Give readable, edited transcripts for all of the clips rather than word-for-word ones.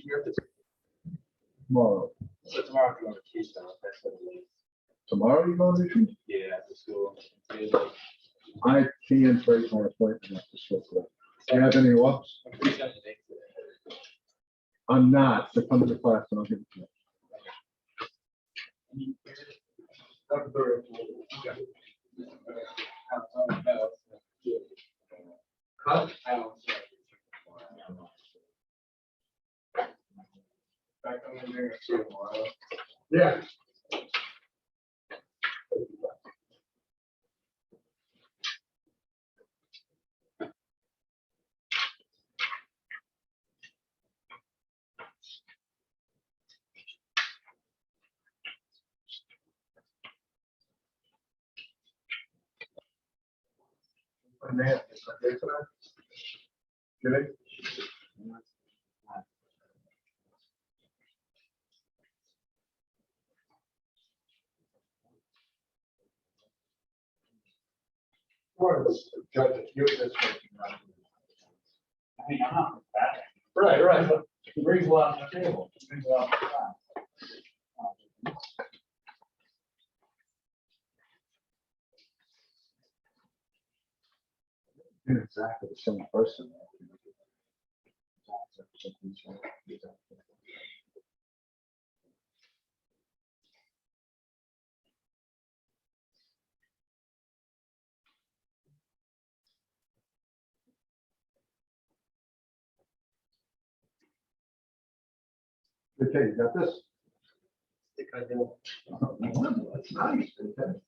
here Tomorrow. so tomorrow if you want to teach them, that's what it is. Tomorrow you going to retreat? Yeah, after school. I can't break my appointment after school. Do you have any walks? I'm pretty sure they make it. I'm not, so come to class and I'll give it to you. Huh? Back on in there and see tomorrow. Yeah. Man, it's okay for that. Get it? Or judge it, you're just making money. I mean, I'm not bad. Right. But it brings a lot to the table. It brings a lot to the time. You're exactly the same person. Okay, you got this? I think I do. That's nice. Okay.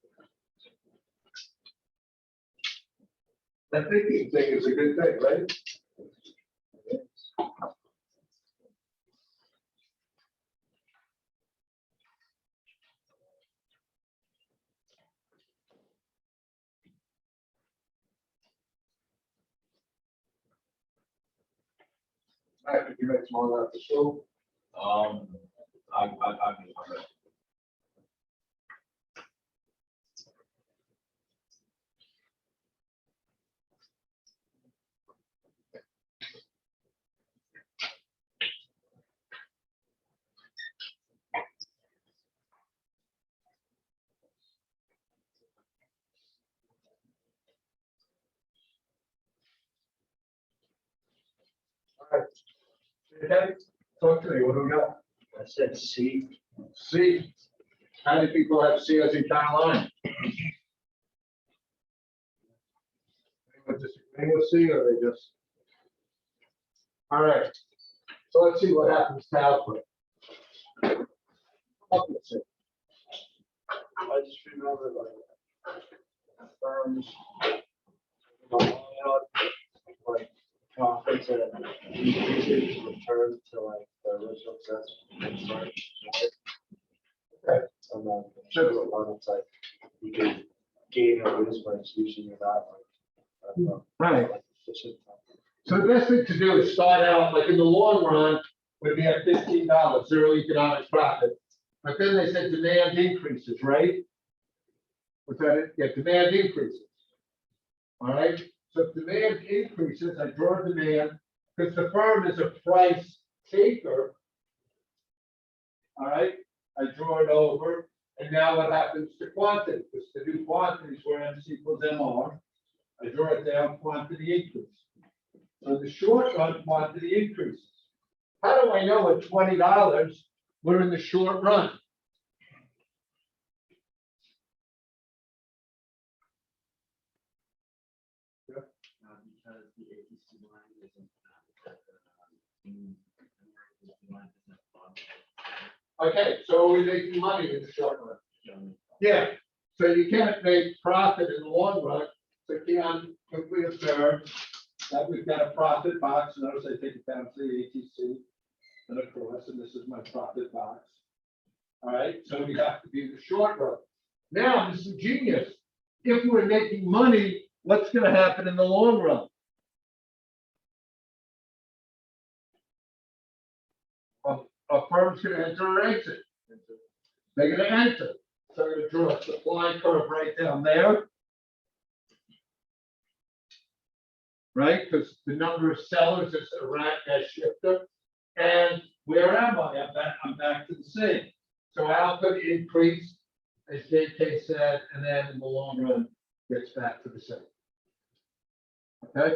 That thinking thing is a good thing, right? I think you make small after school. I'd be hungry. All right. Okay, talk to me. What do we got? I said C. C. How many people have C as a county line? Anyone disagreeing with C or they just? All right. So let's see what happens to output. Up with C. I just remember like firms, like profits and decreases return to like the original investment. Okay. And then the one it's like you can gain or lose, but it's usually you're not like, I don't know, Right. like efficient. So the best thing to do is start out, like in the long run, would be at $15, zero economic profit. But then they said demand increases, right? What's that? Yeah, demand increases. All right. So if demand increases, I draw demand because the firm is a price taker. All right. I draw it over. And now what happens to quantity? Because the new quantity is where MC equals MR. I draw it down, quantity increase. So the short run quantity increases. How do I know at $20 we're in the short run? Because the ATC line isn't. Okay, so are we making money in the short run? Yeah, so you can't make profit in the long run. So can quickly observe that we've got a profit box. Notice I take it down to the ATC and across, and this is my profit box. All right, so we have to be in the short run. Now, this is genius. If we're making money, what's going to happen in the long run? A firm's going to enter or exit. They're going to enter. So I'm going to draw a supply curve right down there. Right? Because the number of sellers is a rank as shifter. And Where am I? I'm back to the same. So Al could increase, as JK said, and then in the long run, gets back to the same. Okay?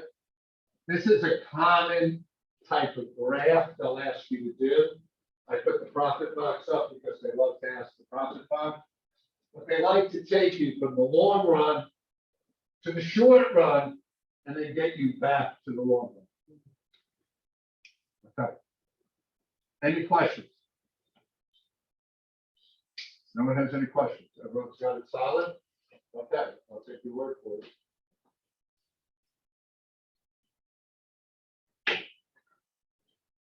This is a common type of graph they'll ask you to do. I put the profit box up because they love to ask the profit box. But they like to take you from the long run to the short run and then get you back to the long run. Okay. Any questions? No one has any questions? Everyone's got it solid? Okay, I'll take your word for it.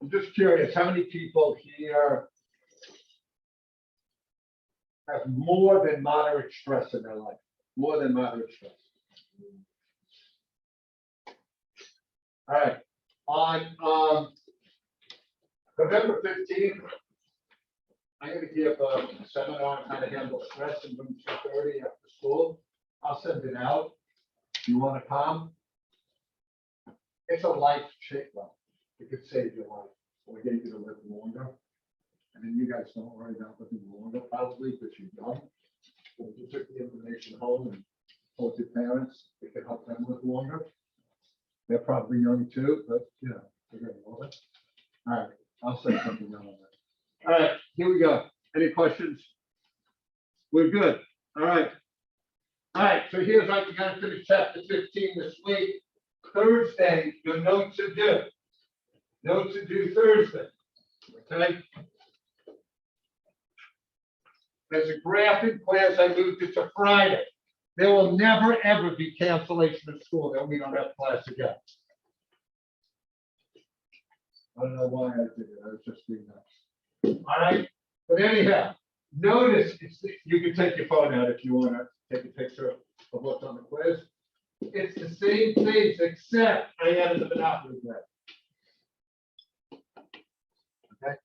I'm just curious, how many people here have more than moderate stress in their life? More than moderate stress. All right, on November 15th, I'm going to give a seminar on how to handle stress in room 230 after school. I'll send it out. If you want to come, it's a life change. Well, it could save your life. Or get you to live longer. And then you guys don't worry about living longer, probably because you're young. But if you took the information home and told your parents, it could help them live longer. They're probably young too, but you know, they're getting older. All right, I'll say something on that. All right, here we go. Any questions? We're good. All right. All right, so here's how you're going to finish chapter 15 this week. Thursday, your notes are due. Notes are due Thursday. Okay. There's a graph in class. I moved it to Friday. There will never, ever be cancellation of school that we don't have class again. I don't know why I did it. I was just being nice. All right. But anyhow, notice you can take your phone out if you want to take a picture of what's on the quiz. It's the same things except I added the monopoly graph. Okay.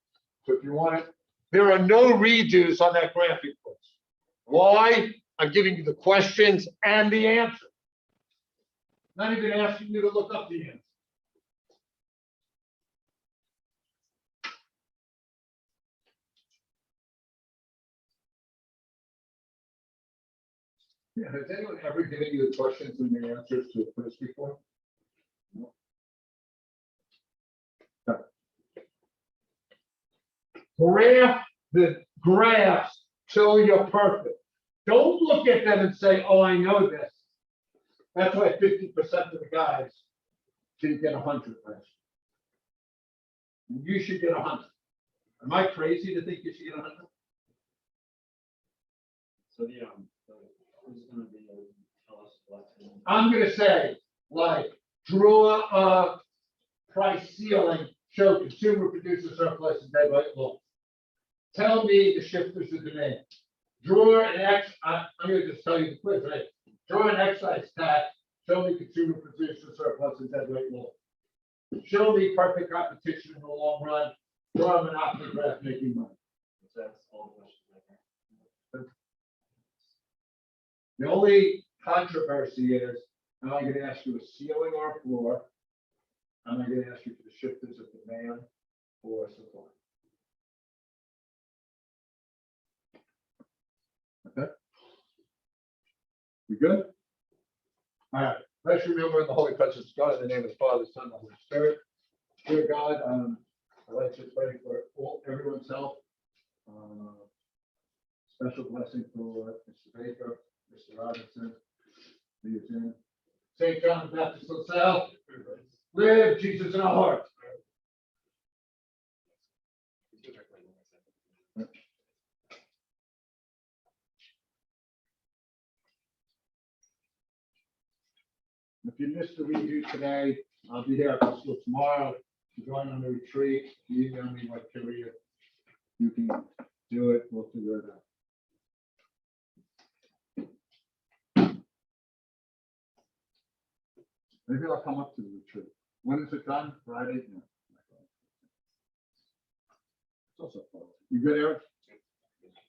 So if you want it, there are no redos on that graphic quiz. Why? I'm giving you the questions and the answer. Not even asking you to look up the answer. Yeah, has anyone ever given you the questions and the answers to a quiz before? No. No. The graphs show you're perfect. Don't look at them and say, oh, I know this. That's why 50% of the guys didn't get 100 last year. You should get 100. Am I crazy to think you should get 100? So who's going to be tell us what? I'm going to say, like, draw a price ceiling, show consumer producer surplus and deadline law. Tell me the shifters of demand. Draw an I'm going to just tell you the quiz, right? Draw an excise tax. Show me consumer producer surplus and deadline law. Show me perfect competition in the long run. Draw a monopoly graph making money. So that's all the questions right there. The only controversy is, am I going to ask you a ceiling or a floor? Am I going to ask you for the shifters of demand or supply? Okay. We good? All right. Let's remember in the Holy Presence of God, in the name of the Father, Son, and the Holy Spirit. Dear God, I'd like to pray for everyone's health. Special blessing for Mr. Baker, Mr. Robinson, Leah, St. John the Baptist LaSalle. Live Jesus in our hearts. If you missed the review today, I'll be here at the school tomorrow to join on the retreat. You email me what period you can do it. We'll figure it out. Maybe I'll come up to the retreat. When is it done? Friday? No. It's also fun. You good, Eric?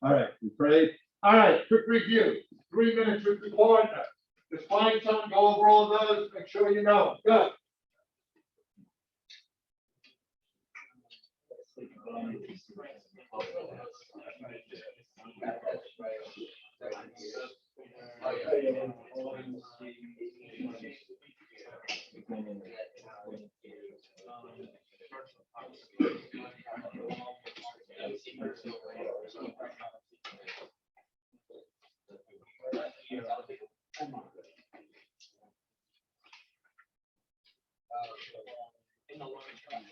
All right, we prayed. All right, quick review. 3 minutes with the partner. Just find something, go over all of those, make sure you know. Good. In the long term,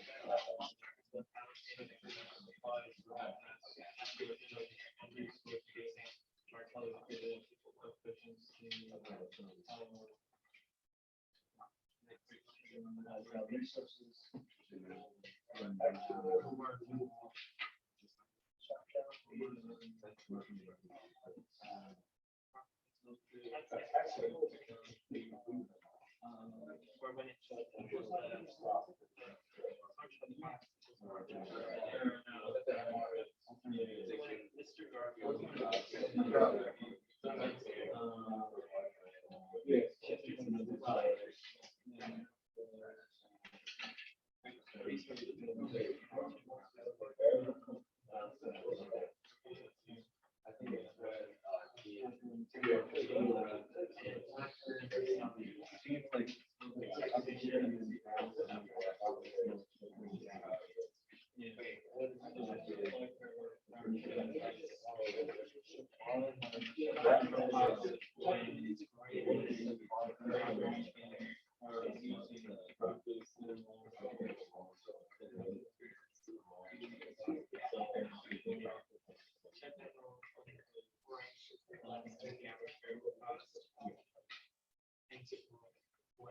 resources.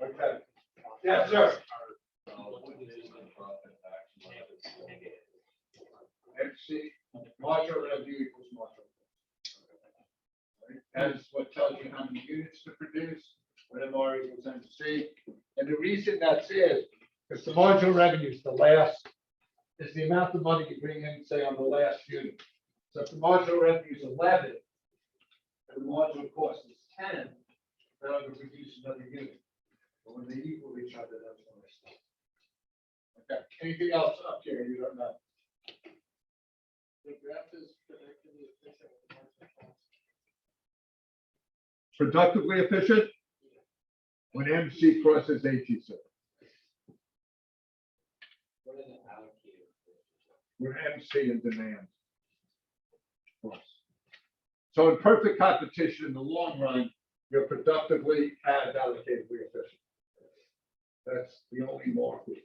Okay. Yes, sir. MC, marginal revenue equals marginal. That's what tells you how many units to produce, when MR equals MC. And the reason that's is, because the marginal revenue is is the amount of money you bring in, say, on the last unit. So if the marginal revenue is 11, and the marginal cost is 10, then I'm going to produce another unit. But when they equal each other, that's when I stop. Okay, anything else up here you don't know? The graph is predictably efficient with marginal cost. Productively efficient when MC crosses ATC. What is it allocated? When MC in demand. Cross. So in perfect competition in the long run, you're productively and allocatively efficient. That's the only market.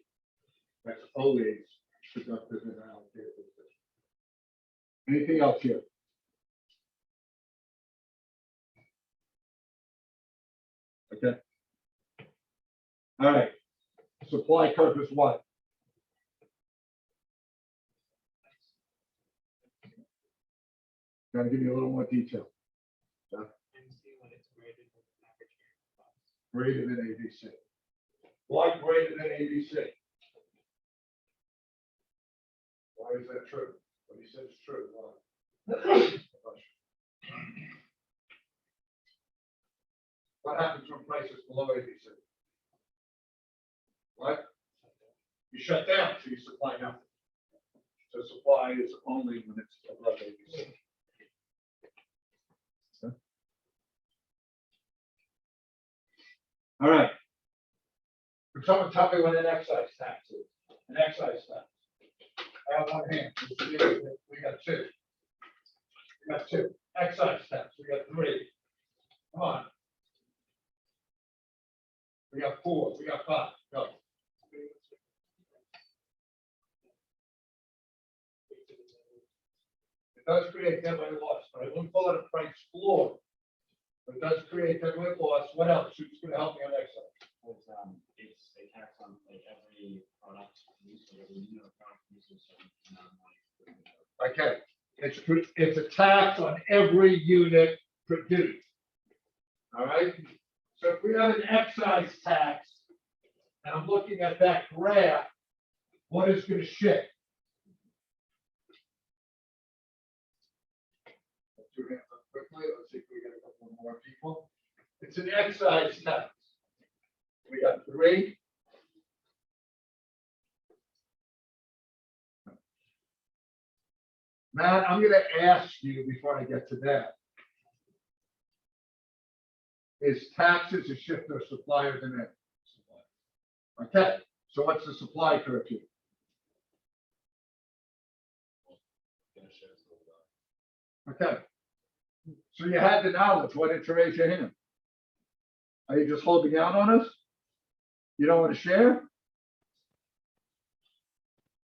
That's always productive and allocatively efficient. Anything else here? Okay. All right. Supply curve is what? Got to give you a little more detail. MC when it's greater than the average carrying cost. Greater than ABC. Why greater than ABC? Why is that true? What he said is true. Why? What happens when prices below ABC? What? You shut down, so you supply nothing. So supply is only when it's above ABC. Okay. All right. Can someone tell me what an excise tax is? An excise tax. I have one hand. We got two. We got two. Excise tax. We got three. Come on. We got four. We got five. Go. It does create deadline loss, but I wouldn't call it a price floor. But it does create deadline loss. What else? Who's going to help me on excise? It's a tax on like every product used, so every unit of product used, so amount of money. Okay, it's a tax on every unit produced. All right, so if we have an excise tax, and I'm looking at that graph, what is going to shift? Two hands up quickly. Let's see if we get a couple more people. It's an excise tax. We got three. Matt, I'm gonna ask you before I get to that. Is taxes a shift or supply or demand? Okay, so what's the supply curve here? Okay. So you had the knowledge, what did you raise your hand? Are you just holding out on us? You don't want to share?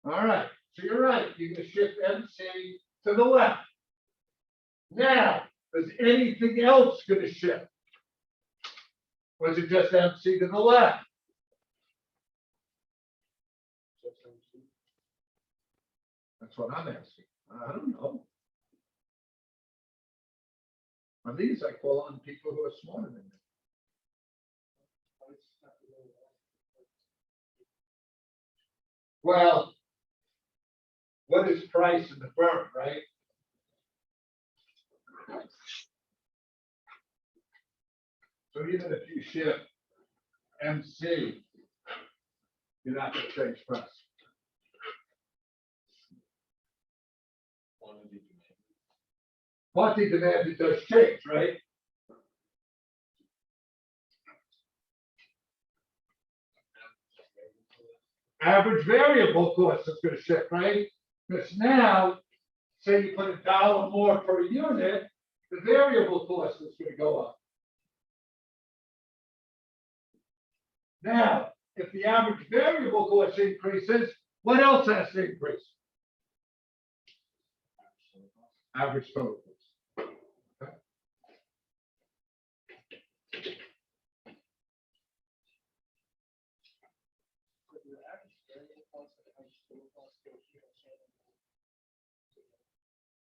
All right, so you're right, you can shift MC to the left. Now, is anything else gonna shift? Was it just MC to the left? That's what I'm asking. I don't know. On these, I call on people who are smarter than me. Well, what is price in the firm, right? So even if you shift MC, you're not going to change price. Quantity demand, it does change, right? Average variable cost is going to shift, right? Because now, say you put $1 more per unit, the variable cost is going to go up. Now, if the average variable cost increases, what else has to increase? Average total cost. Okay.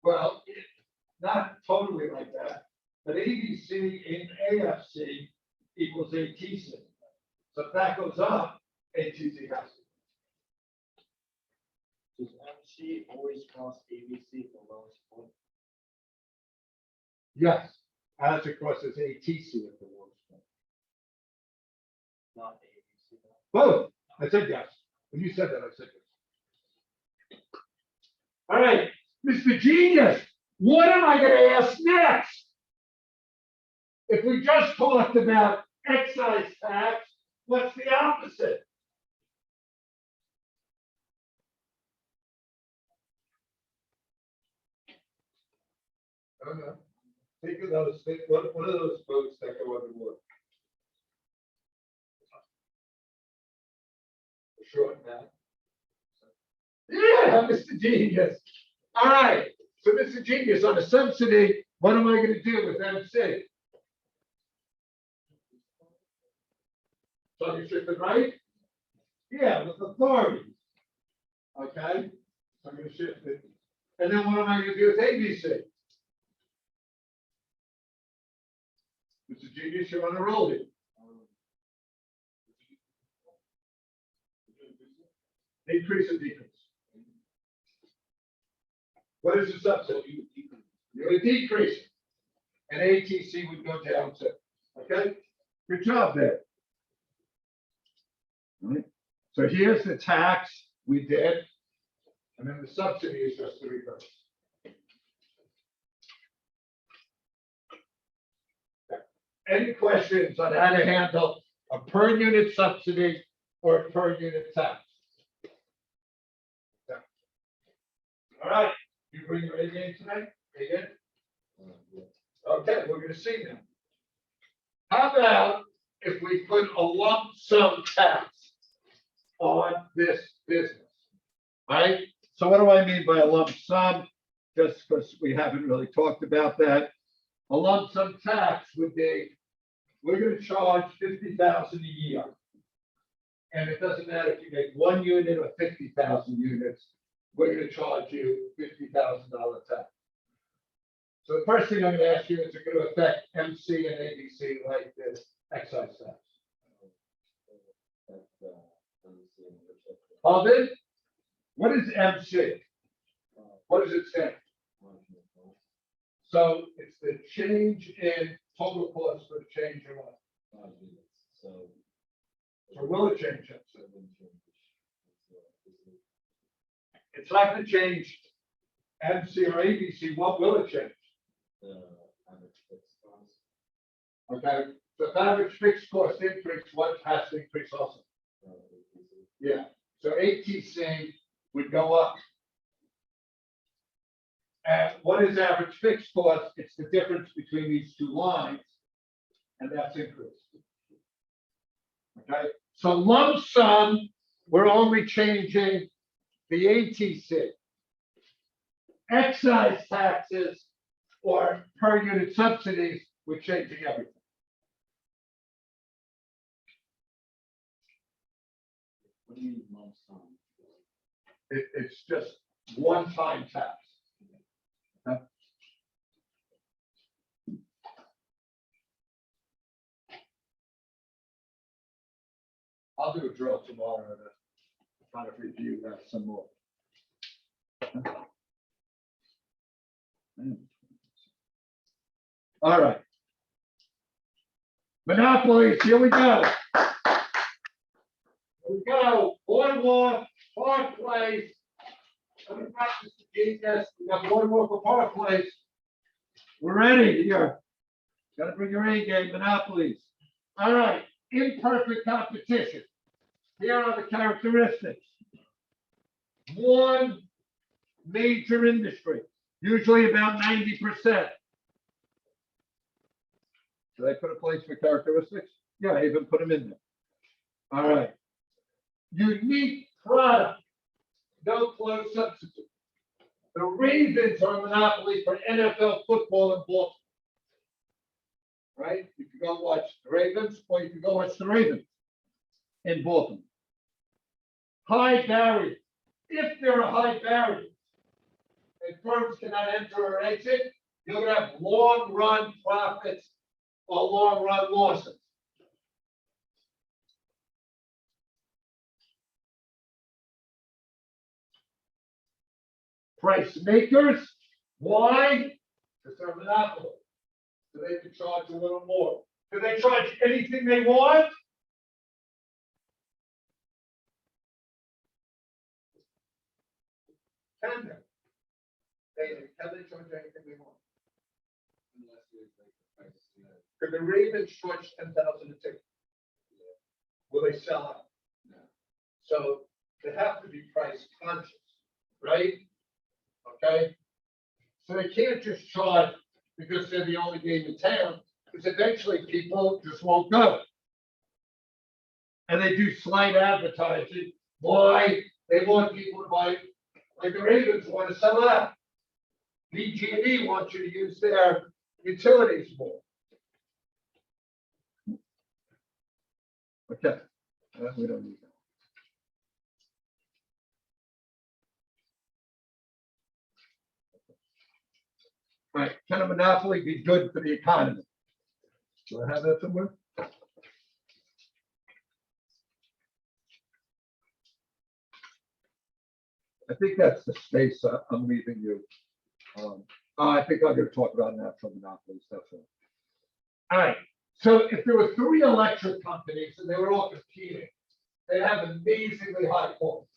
Well, not totally like that, but ABC in AFC equals ATC. So if that goes up, ATC has to. Does MC always cross ABC at the lowest point? Yes, as it crosses ATC at the lowest point. Not ABC. Both. I said yes. When you said that, I said yes. All right, Mr. Genius, what am I going to ask next? If we just talked about excise tax, what's the opposite? I don't know. Think of those. One of those boats that go underwater. Short now. Yeah, Mr. Genius. All right. So, Mr. Genius, on a subsidy, what am I going to do with MC? So you shift it right? Yeah, with authority. Okay. So I'm going to shift it. And then what am I going to do with ABC? Mr. Genius, you're on a roll here. Increase or decrease? What is the subsidy? You're going to decrease it. And ATC would go down too. Okay? Good job there. All right. So here's the tax we did. And then the subsidy is just the reverse. Any questions on how to handle a per unit subsidy or a per unit tax? All right, you bring your A game tonight? A game? Okay, we're gonna see now. How about if we put a lump sum tax on this business, right? So what do I mean by a lump sum? Just because we haven't really talked about that. A lump sum tax would be, we're gonna charge 50,000 a year. And it doesn't matter if you make 1 unit or 50,000 units, we're going to charge you $50,000 tax. So the first thing I'm going to ask you is, it going to affect MC and ABC like this excise tax? Pardon? What is MC? What does it stand? So it's the change in total cost for the change in what? So will it change it? It's not going to change MC or ABC, what will it change? The average fixed cost. Okay, so if average fixed cost increase, what has to increase also? APC. Yeah, so ATC would go up. And what is average fixed cost? It's the difference between these two lines, and that's increased. Okay, so lump sum, we're only changing the ATC. Excise taxes or per unit subsidies, we're changing everything. What do you mean lump sum? It's just one-time tax. Okay? I'll do a drill tomorrow to kind of review that some more. All right. Monopolies, here we go. Here we go. Boardwalk, Park Place. Let me practice the genius. We got Boardwalk for Park Place. We're ready here. Gotta bring your A game, Monopolies. All right, imperfect competition. Here are the characteristics. One major industry, usually about 90%. Did I put a place for characteristics? Yeah, I even put them in there. All right. Unique product, no close substitute. The Ravens are a monopoly for NFL football in Baltimore. Right? You can go watch the Ravens, or you can go watch the Ravens in Baltimore. High barriers. If there are high barriers and firms cannot enter or exit, you're going to have long run profits or long run losses. Price makers. Why? Because they're a monopoly. So they can charge a little more. Do they charge anything they want? Can they? Can they charge anything they want? Unless you like the price, Could the Ravens charge 10,000 a ticket? Will they sell out? no. So they have to be price conscious, right? Okay? So they can't just charge because they're the only game in town, because eventually people just won't go. And they do slight advertising. Why? They want people to buy, like the Ravens want to sell out. BG&E wants you to use their utilities more. Okay, we don't need that. Right, can a monopoly be good for the economy? Do I have that somewhere? I think that's the space I'm leaving you. I think I'm going to talk about natural monopolies. That's all. All right. So if there were 3 electric companies and they were all competing, they'd have amazingly high costs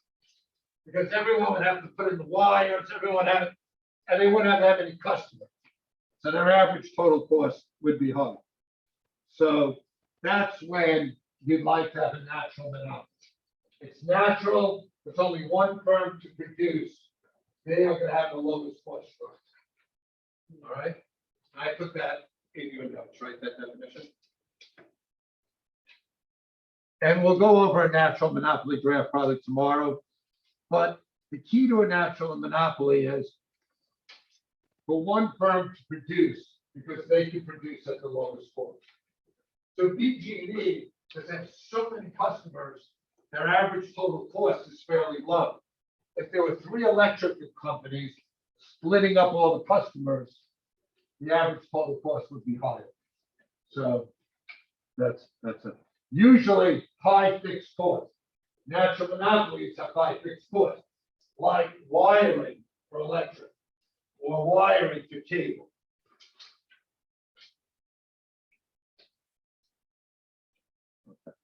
because everyone would have to put in the wires, and they wouldn't have that many customers. So their average total cost would be high. So that's when you'd like to have a natural monopoly. It's natural. There's only one firm to produce. They are going to have the lowest cost structure. All right. I put that in your notes, right? That definition. And we'll go over a natural monopoly draft probably tomorrow. But the key to a natural monopoly is for one firm to produce because they can produce at the lowest cost. So BG&E has had so many customers, their average total cost is fairly low. If there were 3 electric companies splitting up all the customers, the average total cost would be higher. So that's it. Usually high fixed cost. Natural monopolies have high fixed cost, like wiring for electric or wiring for cable. Okay.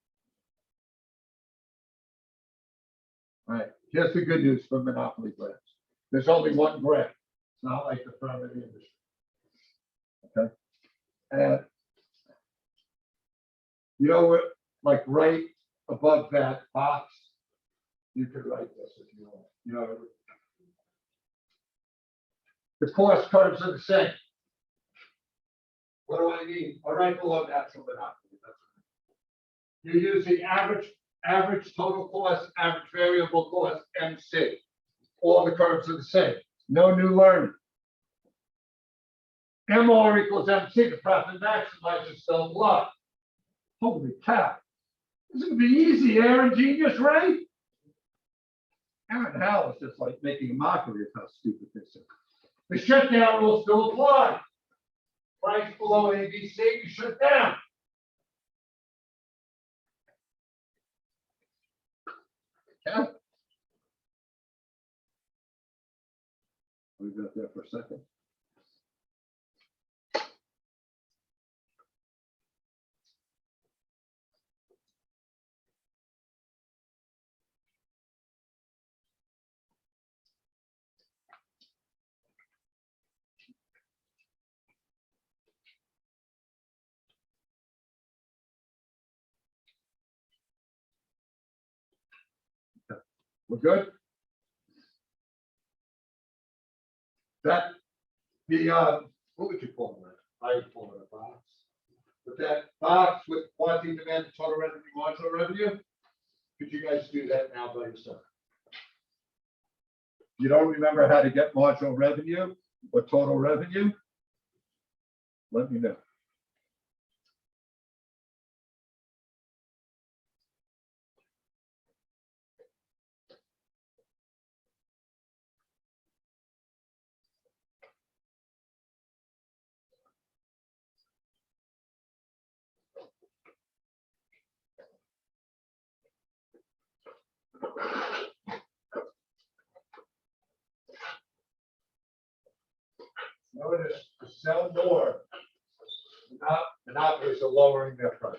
All right, here's the good news for monopoly grants. There's only one grant. It's not like the firm in the industry. Okay? And you know what, like right above that box, you could write this if you want, you know. The cost curves are the same. What do I mean? All right, below that, so you use the average total cost, average variable cost, MC. All the curves are the same. No new learning. MR equals MC, the profit maximizer still applies. Holy cow. This is gonna be easy, Aaron, genius, right? Aaron Howell is just like making a mockery of how stupid this is. The shutdown rule still applies. Price below ABC, you shut down. Okay. Leave that there for a second. We're good? That, what would you call that? I would call it a box. But that box with quantity, demand, total revenue, marginal revenue, could you guys do that now by yourself? You don't remember how to get marginal revenue or total revenue? Let me know. Notice to sell more, monopolies are lowering their price.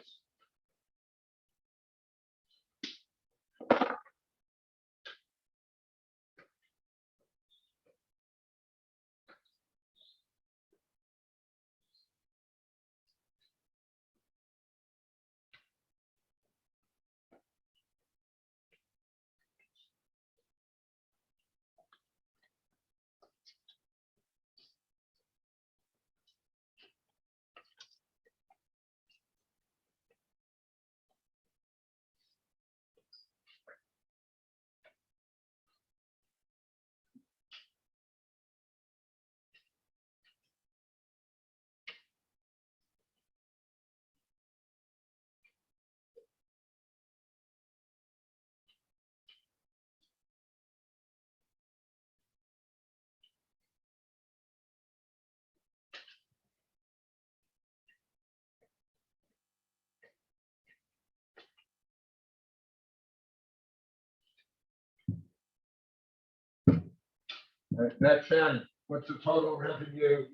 All right, next, Shannon, what's the total revenue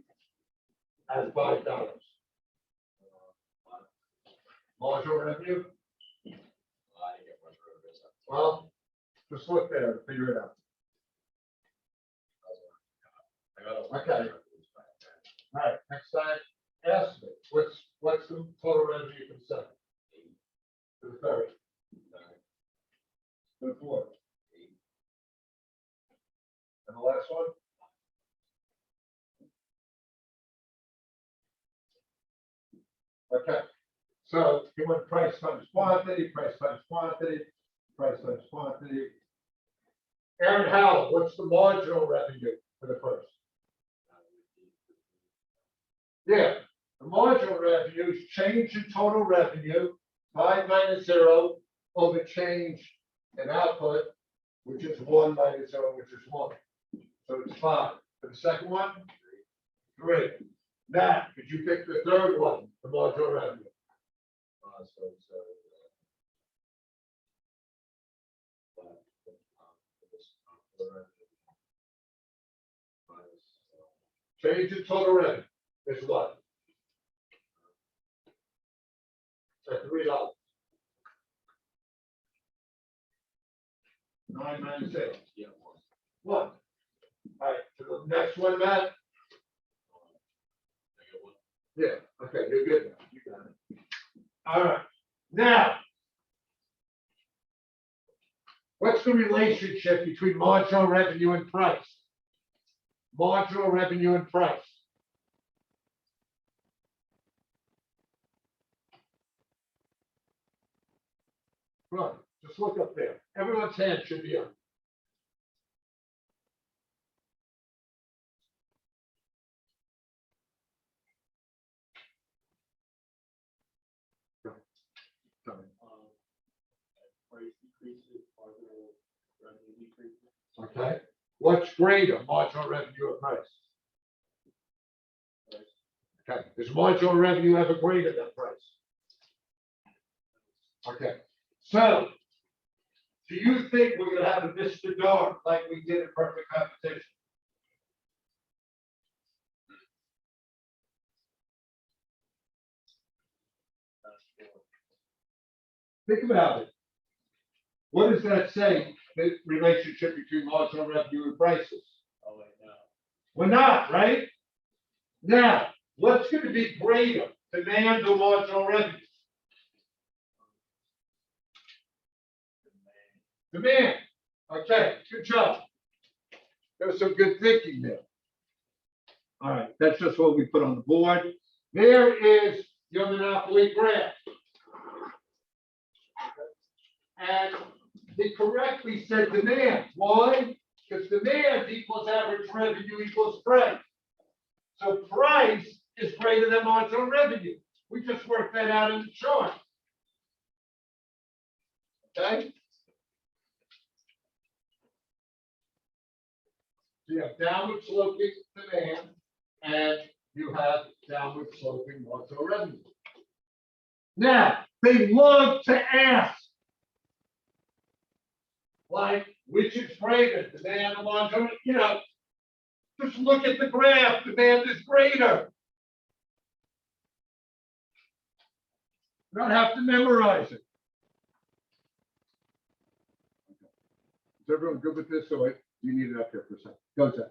at $5? Marginal revenue? Well, just look there and figure it out. Okay. All right, next time, ask me, what's the total revenue for the second? For the third? For the fourth? And the last one? Okay, so you want price times quantity, price times quantity, price times quantity. Aaron Howell, what's the marginal revenue for the first? Yeah, the marginal revenue is change in total revenue, 5 minus 0 over change in output, which is 1 minus 0, which is 1. So it's 5. For the second one, 3. Matt, could you pick the third one, the marginal revenue? Change in total revenue is what? At $3. 9 minus 8. 1. All right, to the next one, Matt. Yeah, okay, you're good now. You got it. All right, now. What's the relationship between marginal revenue and price? Marginal revenue and price. Come on, just look up there. Everyone's hand should be up. Sorry. Price decreases, marginal revenue decreases. Okay, what's greater, marginal revenue or price? Okay, is marginal revenue ever greater than price? Okay, so do you think we're gonna have a Mr. Dark like we did in Perfect Competition? Think about it. What does that say, the relationship between marginal revenue and prices? Oh, wait, no. We're not, right? Now, what's going to be greater, demand or marginal revenue? Demand. Okay, good job. There was some good thinking there. All right, that's just what we put on the board. There is your monopoly graph. And they correctly said demand. Why? Because demand equals average revenue equals price. So price is greater than marginal revenue. We just worked that out in the chart. Okay? So you have downward sloping demand and you have downward sloping marginal revenue. Now, they love to ask, like, which is greater, demand or marginal? You know, just look at the graph, demand is greater. You don't have to memorize it. Is everyone good with this? So you need it up here for a second. Go ahead.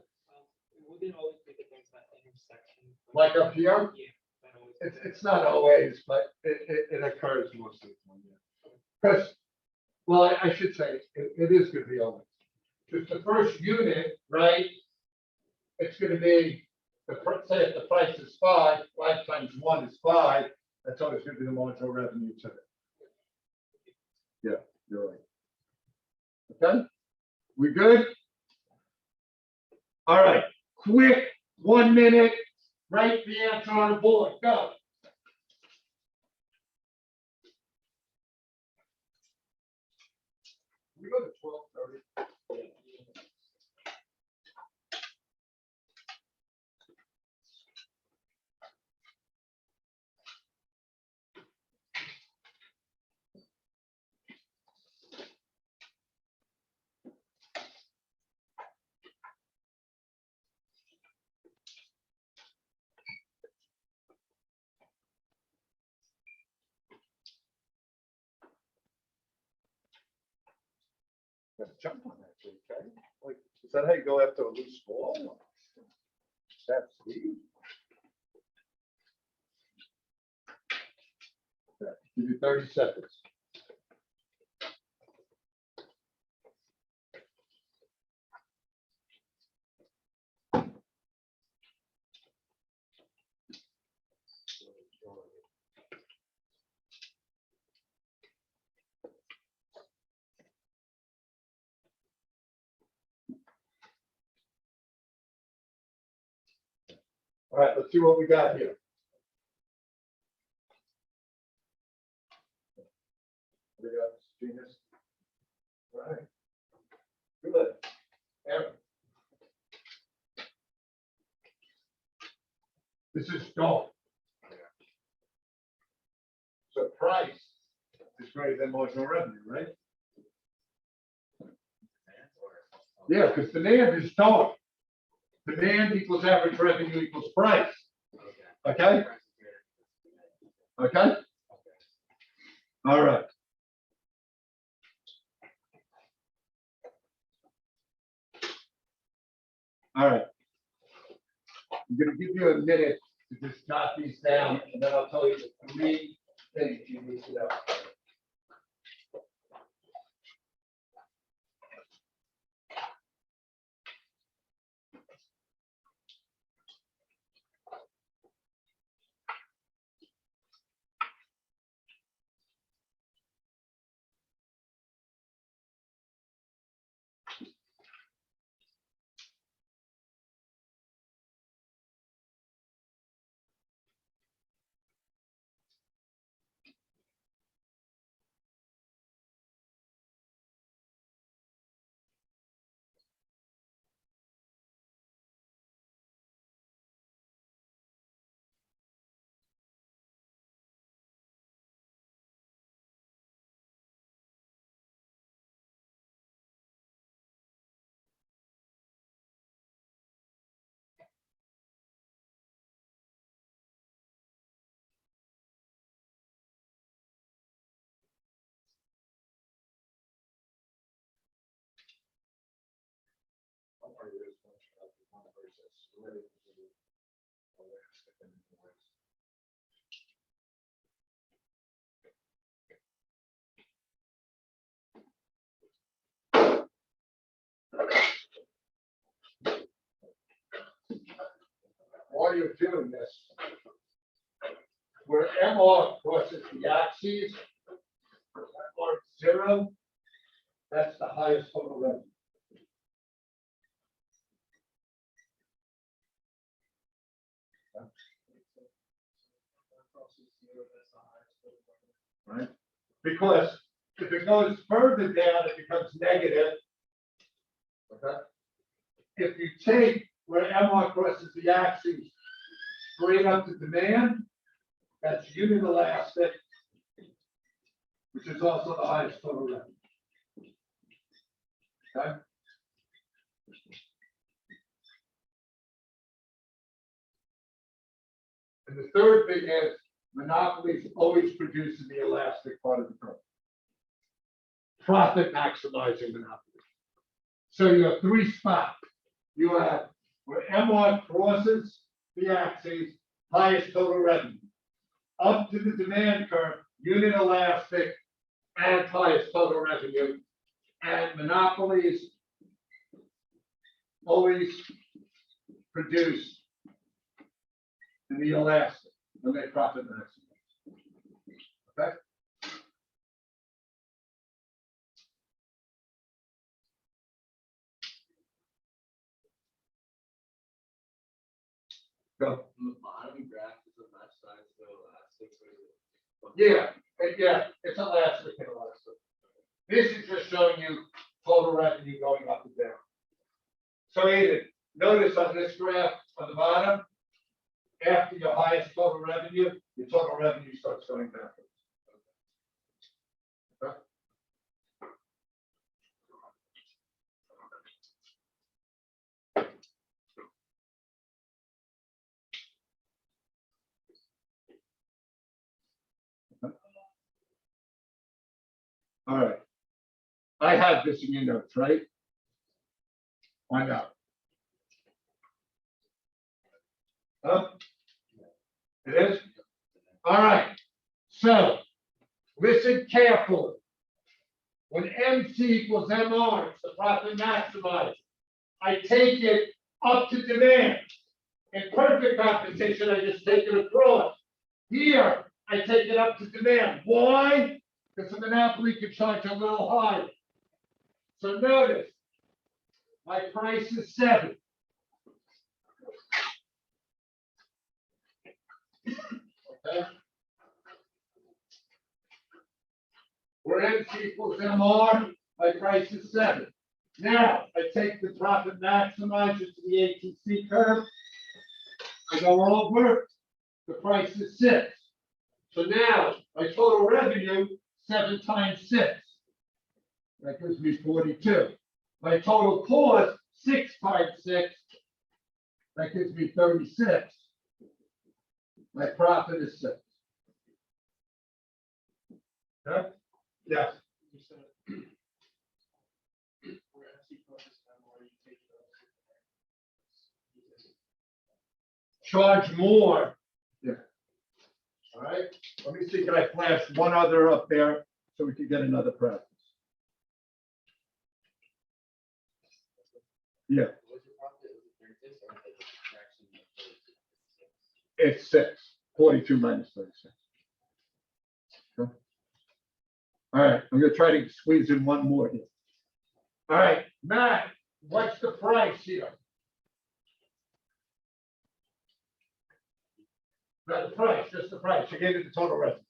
We didn't always make it things that intersection. Like up here? Yeah. That always- It's not always, but it occurs most of the time. Because, well, I should say, it is going to be always. Because the first unit, right, it's going to be, say if the price is 5, 5 times 1 is 5, that's always going to be the marginal revenue to it. Yeah, you're right. Okay, we good? All right, quick, 1 minute, write the answer on the board, go. We go to 12:30. Gotta jump on that, okay? Like, is that how you go after a loose ball? That's Steve. Okay, give you 30 seconds. All right, let's see what we got here. We got genius. All right. Good. Aaron. This is gold. So price is greater than marginal revenue, right? Yeah, because demand is dark. Demand equals average revenue equals price. Okay? Okay? All right. All right. I'm gonna give you a minute to just jot these down, and then I'll tell you the 3 things you need to know. While you're doing this, where MR crosses the axes, or 0, that's the highest total revenue. Right? Because if it goes further down, it becomes negative. Okay? If you take where MR crosses the axis straight up to demand, that's unit elastic, which is also the highest total revenue. Okay? And the third thing is monopolies always produce in the elastic part of the curve. Profit maximizing monopoly. So you have 3 spots. You have where MR crosses the axis, highest total revenue. Up to the demand curve, unit elastic, and highest total revenue. And monopolies always produce in the elastic when they profit maximize. Okay? Go. On the bottom graph is the left side, so elastic. Yeah, it's elastic and elastic. This is just showing you total revenue going up and down. So Aiden, notice on this graph on the bottom, after your highest total revenue, your total revenue starts going backwards. Okay? All right. I have this in your notes, right? I know. Huh? It is? All right. So, listen carefully. When MC equals MR, it's the profit maximizer. I take it up to demand. In perfect competition, I just take it across. Here, I take it up to demand. Why? Because the monopoly can charge a little higher. So notice, my price is 7. Okay. Where MC equals MR, my price is 7. Now, I take the profit maximizer to the ATC curve. I go over, the price is 6. So now, my total revenue, 7 times 6. That gives me 42. My total cost, 6 times 6. That gives me 36. My profit is 6. Okay? Yes. You said where MC crosses MR, you take it up. charge more. Yeah. All right, let me see, can I flash one other up there so we can get another practice? Yeah, What's your profit? Is it 36 or is it a fraction of 36? it's 6, 42 minus 36. Okay. All right, I'm gonna try to squeeze in one more here. All right, Matt, what's the price here? Not the price, just the price. You gave me the total revenue.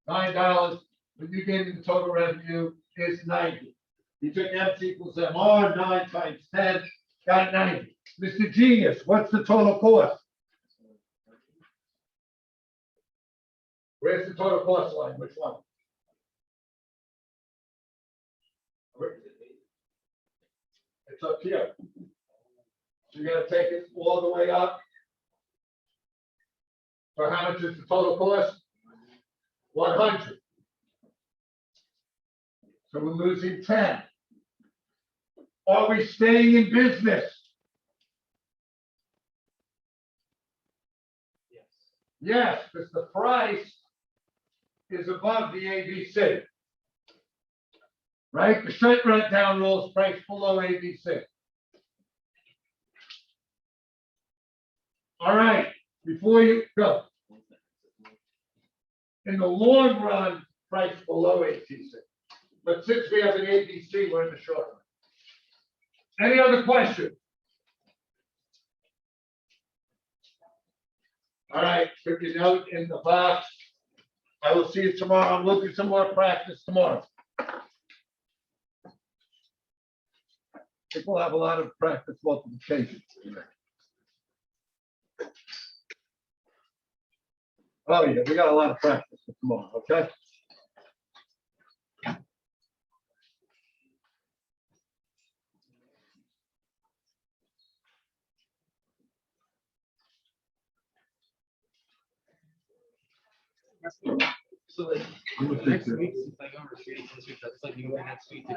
$9. When you gave me the total revenue is 90. You took X equals MR, 9 times 10, got 90. Mr. Genius, what's the total cost? Where's the total cost line? Which one? It's up here. So you're gonna take it all the way up. So how much is the total cost? 100. So we're losing 10. Are we staying in business? Yes. Yes, because the price is above the ABC. Right? The straight rent down rules price below ABC. All right, before you go. In the long run, price below ABC. But since we have an ABC, we're in the short run. Any other questions? All right, put your note in the box. I will see you tomorrow. I'm looking some more practice tomorrow. I think we'll have a lot of practice multiplication. Oh, yeah, we got a lot of practice for tomorrow, okay? So like next week, since I go on retreat this week, that's like you go next week to go.